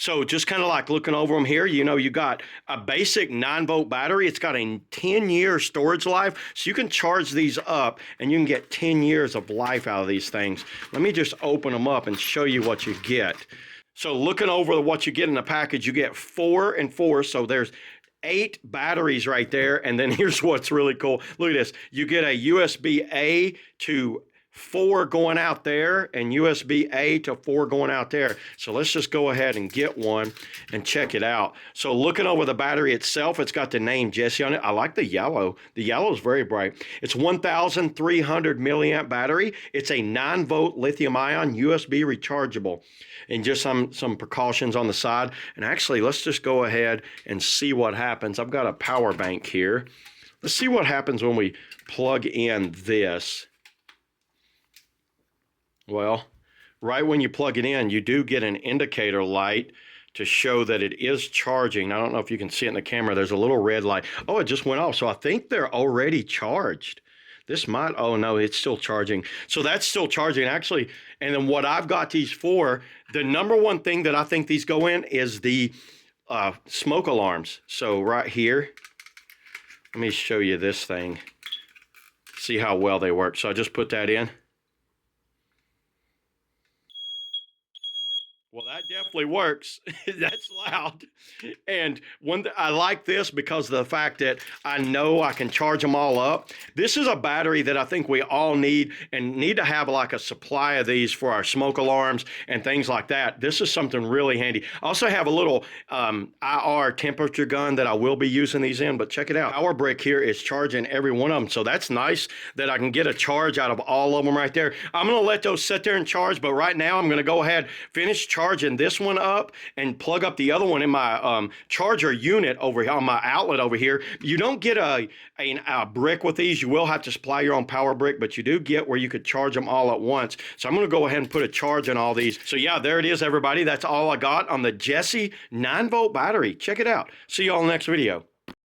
So just kind of like looking over them here, you know, you got a basic 9-volt battery. It's got a 10-year storage life. So you can charge these up and you can get 10 years of life out of these things. Let me just open them up and show you what you get. So looking over what you get in the package, you get 4 and 4. So there's 8 batteries right there. And then here's what's really cool. Look at this. You get a USB-A to 4 going out there and USB-A to 4 going out there. So let's just go ahead and get one and check it out. So looking over the battery itself, it's got the name Jesse on it. I like the yellow. The yellow is very bright. It's 1,300 milliamp battery. It's a 9-volt lithium ion USB rechargeable. And just some precautions on the side. And actually, let's just go ahead and see what happens. I've got a power bank here. Let's see what happens when we plug in this. Well, right when you plug it in, you do get an indicator light to show that it is charging. I don't know if you can see it in the camera. There's a little red light. Oh, it just went off. So I think they're already charged. This might, oh no, it's still charging. So that's still charging actually. And then what I've got these for, the number one thing that I think these go in is the smoke alarms. So right here, let me show you this thing. See how well they work. So I just put that in. Well, that definitely works. That's loud. And I like this because of the fact that I know I can charge them all up. This is a battery that I think we all need and need to have like a supply of these for our smoke alarms and things like that. This is something really handy. I also have a little IR temperature gun that I will be using these in, but check it out. Power brick here is charging every one of them. So that's nice that I can get a charge out of all of them right there. I'm going to let those sit there and charge, but right now I'm going to go ahead, finish charging this one up and plug up the other one in my charger unit over here on my outlet over here. You don't get a brick with these. You will have to supply your own power brick, but you do get where you could charge them all at once. So I'm going to go ahead and put a charge on all these. So yeah, there it is, everybody. That's all I got on the Jesse 9-volt battery. Check it out. See you all in the next video.